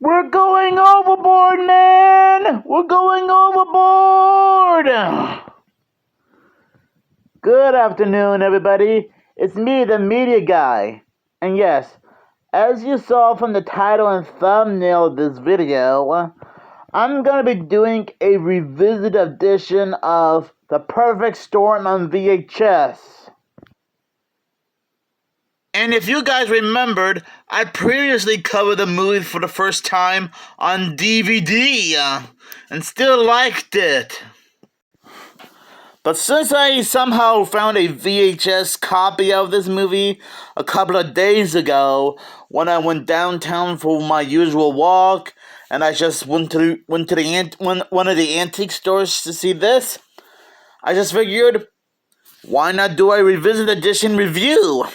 We're going overboard, man! We're going overboard! Good afternoon, everybody. It's me, the media guy. And yes, as you saw from the title and thumbnail of this video, I'm gonna be doing a revisited edition of The Perfect Storm on VHS. And if you guys remembered, I previously covered the movie for the first time on DVD, and still liked it. But since I somehow found a VHS copy of this movie a couple of days ago, when I went downtown for my usual walk, and I just went to one of the antique stores to see this, I just figured, why not do a revisit edition review?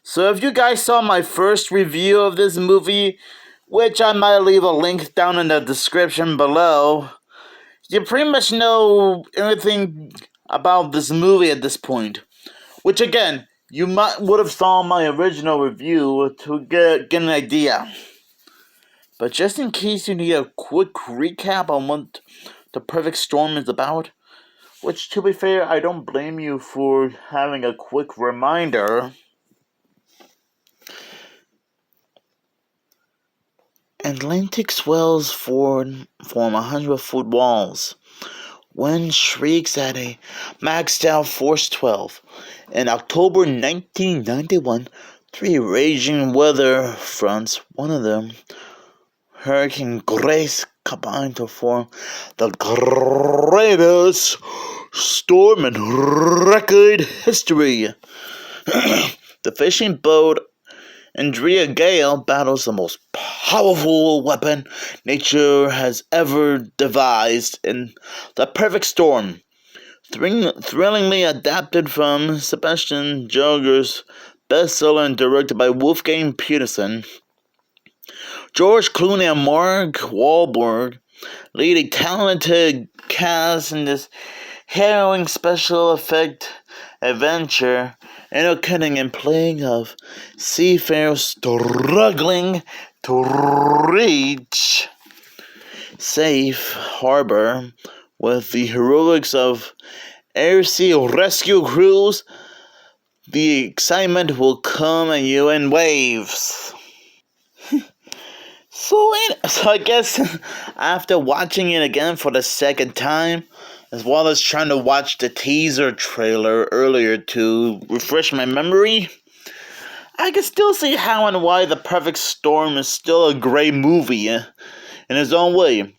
So if you guys saw my first review of this movie, which I might leave a link down in the description below, you pretty much know everything about this movie at this point. Which again, you would have saw my original review to get an idea. But just in case you need a quick recap on what The Perfect Storm is about, which to be fair, I don't blame you for having a quick reminder. Atlantic swells form 100-foot walls. Wind shrieks at a maxed out force 12. In October 1991, 3 raging weather fronts, one of them, Hurricane Grace, combined to form the greatest storm in record history. The fishing boat Andrea Gale battles the most powerful weapon nature has ever devised in The Perfect Storm, thrillingly adapted from Sebastian Juger's bestseller and directed by Wolfgang Petersen. George Clooney and Mark Wahlberg lead a talented cast in this harrowing special effect adventure, entertaining and playing of seafarers struggling to reach safe harbor with the heroics of air-sea rescue crews. The excitement will come at you in waves. So I guess after watching it again for the second time, as well as trying to watch the teaser trailer earlier to refresh my memory, I can still see how and why The Perfect Storm is still a great movie in its own way.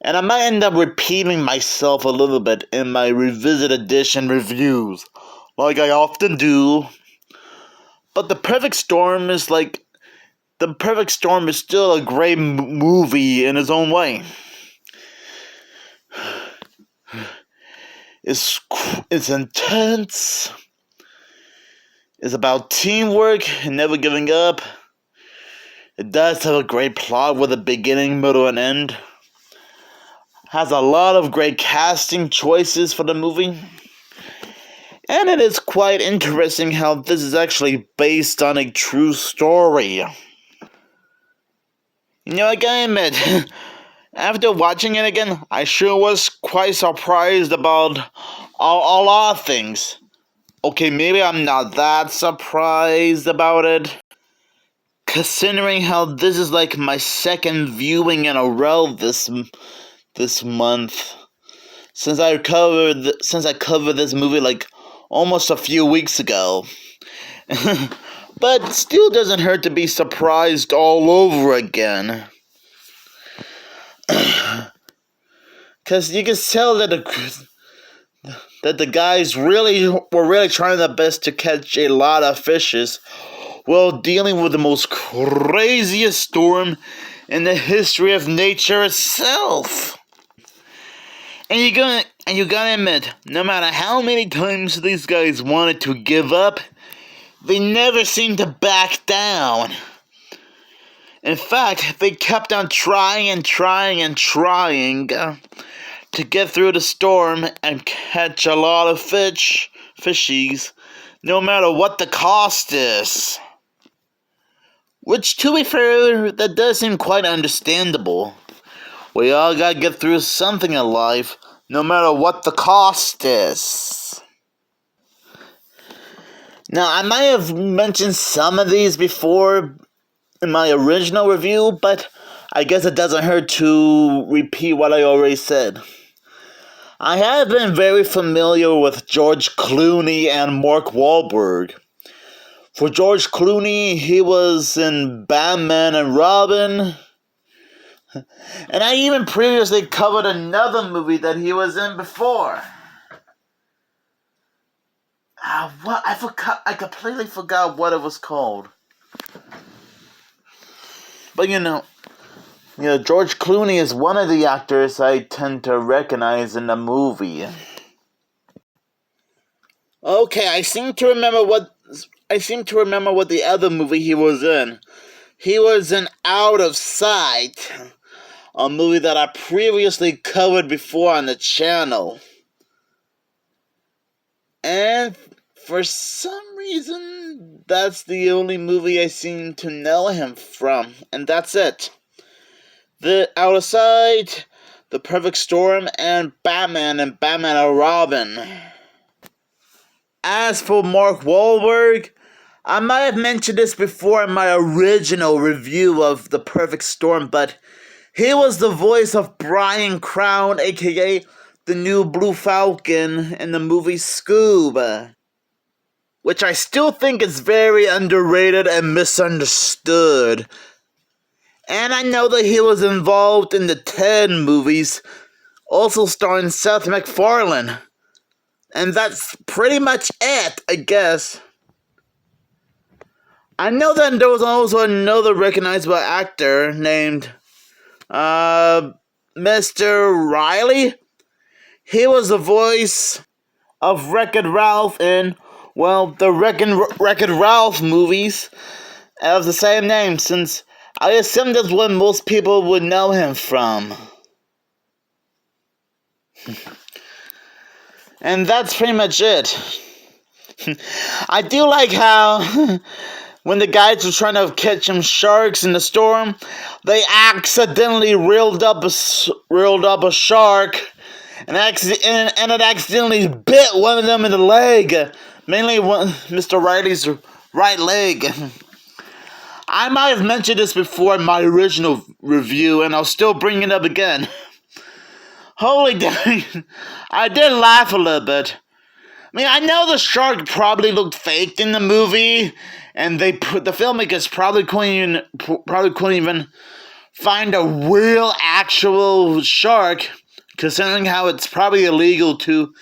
And I might end up repeating myself a little bit in my revisit edition reviews, like I often do. But The Perfect Storm is still a great movie in its own way. It's intense. It's about teamwork and never giving up. It does have a great plot with a beginning, middle, and end. Has a lot of great casting choices for the movie. And it is quite interesting how this is actually based on a true story. I gotta admit, after watching it again, I sure was quite surprised about a lot of things. Okay, maybe I'm not that surprised about it, considering how this is like my second viewing in a row this month, since I covered this movie like almost a few weeks ago. But still doesn't hurt to be surprised all over again. Because you can tell that the guys were really trying their best to catch a lot of fishes while dealing with the most craziest storm in the history of nature itself. And you gotta admit, no matter how many times these guys wanted to give up, they never seemed to back down. In fact, they kept on trying to get through the storm and catch a lot of fishies, no matter what the cost is. Which, to be fair, that does seem quite understandable. We all gotta get through something in life, no matter what the cost is. Now, I might have mentioned some of these before in my original review, but I guess it doesn't hurt to repeat what I already said. I have been very familiar with George Clooney and Mark Wahlberg. For George Clooney, he was in Batman and Robin. And I even previously covered another movie that he was in before. What? I forgot. I completely forgot what it was called. But George Clooney is one of the actors I tend to recognize in the movie. Okay, I seem to remember what the other movie he was in. He was in Out of Sight, a movie that I previously covered before on the channel. And for some reason, that's the only movie I seem to know him from, and that's it. The Out of Sight, The Perfect Storm, and Batman and Robin. As for Mark Wahlberg, I might have mentioned this before in my original review of The Perfect Storm, but he was the voice of Brian Crown, aka the new Blue Falcon, in the movie Scoob, which I still think is very underrated and misunderstood. And I know that he was involved in the 10 movies, also starring Seth MacFarlane. And that's pretty much it, I guess. I know that there was also another recognizable actor named Mr. Riley. He was the voice of Wreck-It Ralph in, the Wreck-It Ralph movies of the same name, since I assume that's what most people would know him from. And that's pretty much it. I do like how when the guys were trying to catch some sharks in the storm, they accidentally reeled up a shark, and it accidentally bit one of them in the leg, mainly Mr. Riley's right leg. I might have mentioned this before in my original review, and I'll still bring it up again. Holy dang, I did laugh a little bit. I mean, I know the shark probably looked fake in the movie, and the filmmakers probably couldn't even find a real, actual shark, considering how it's probably illegal to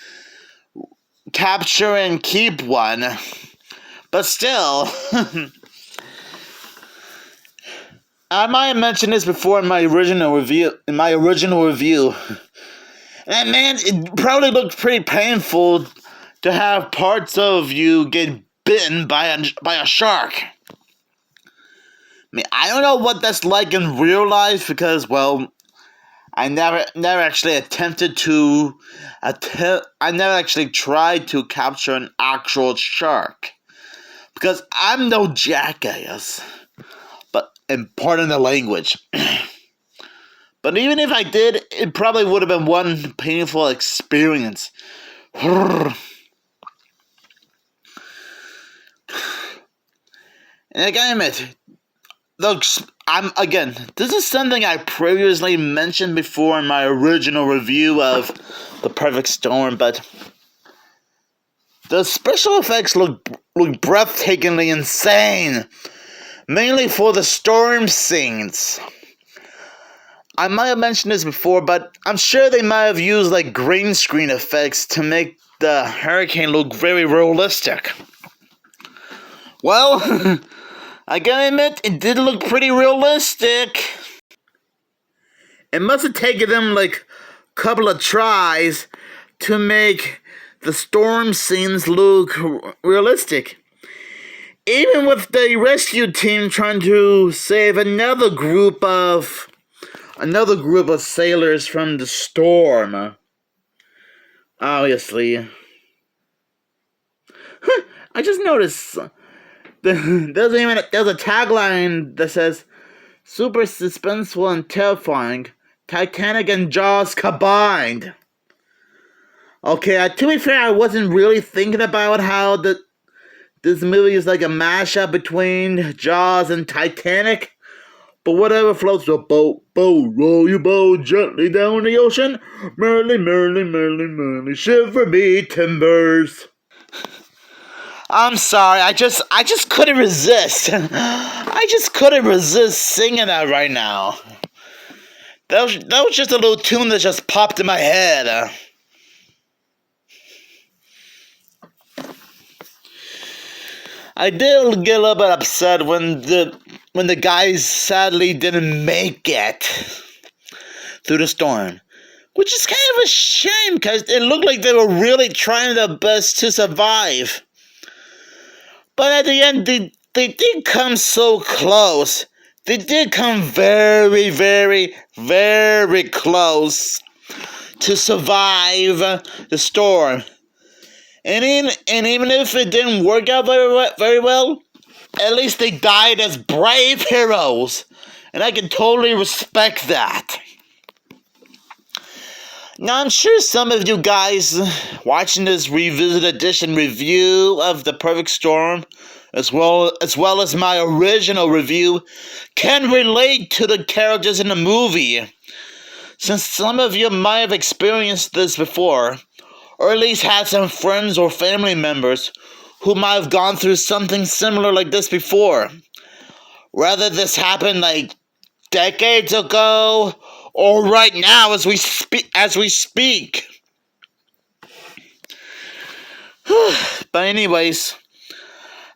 capture and keep one. But still, I might have mentioned this before in my original review. And man, it probably looked pretty painful to have parts of you get bitten by a shark. I mean, I don't know what that's like in real life because, I never actually I never actually tried to capture an actual shark because I'm no jackass. And pardon the language. But even if I did, it probably would have been one painful experience. And I gotta admit, this is something I previously mentioned before in my original review of The Perfect Storm, but the special effects look breathtakingly insane, mainly for the storm scenes. I might have mentioned this before, but I'm sure they might have used green screen effects to make the hurricane look very realistic. Well, I gotta admit, it did look pretty realistic. It must have taken them a couple of tries to make the storm scenes look realistic. Even with the rescue team trying to save another group of sailors from the storm. Obviously. I just noticed There's a tagline that says, "Super suspenseful and terrifying, Titanic and Jaws combined." Okay, to be fair, I wasn't really thinking about how this movie is like a mashup between Jaws and Titanic. But whatever floats your boat, roll your boat gently down the ocean. Merrily, merrily, merrily, merrily, shiver me timbers. I'm sorry, I just couldn't resist. I just couldn't resist singing that right now. That was just a little tune that just popped in my head. I did get a little bit upset when the guys sadly didn't make it through the storm, which is kind of a shame because it looked like they were really trying their best to survive. But at the end, they did come so close. They did come very, very, very close to survive the storm. And even if it didn't work out very well, at least they died as brave heroes. And I can totally respect that. Now, I'm sure some of you guys watching this Revisit Edition review of The Perfect Storm, as well as my original review, can relate to the characters in the movie. Since some of you might have experienced this before, or at least had some friends or family members who might have gone through something similar like this before. Whether this happened like decades ago or right now as we speak. But anyways,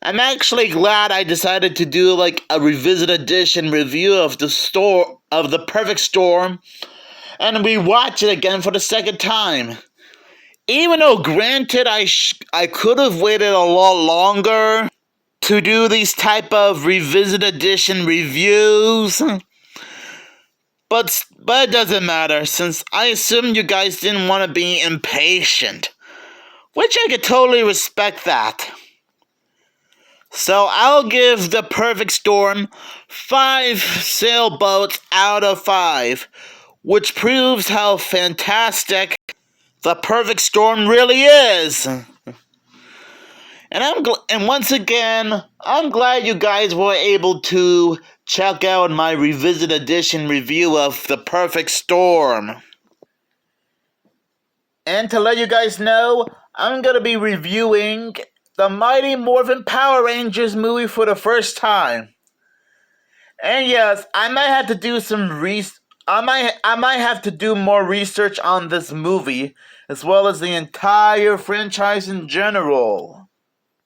I'm actually glad I decided to do like a Revisit Edition review of The Perfect Storm and rewatch it again for the second time. Even though, granted, I could have waited a lot longer to do these type of Revisit Edition reviews, but it doesn't matter, since I assume you guys didn't want to be impatient, which I could totally respect that. So I'll give The Perfect Storm 5 sailboats out of 5, which proves how fantastic The Perfect Storm really is. And once again, I'm glad you guys were able to check out my Revisit Edition review of The Perfect Storm. And to let you guys know, I'm going to be reviewing the Mighty Morphin Power Rangers movie for the first time. And yes, I might have to do I might have to do more research on this movie, as well as the entire franchise in general.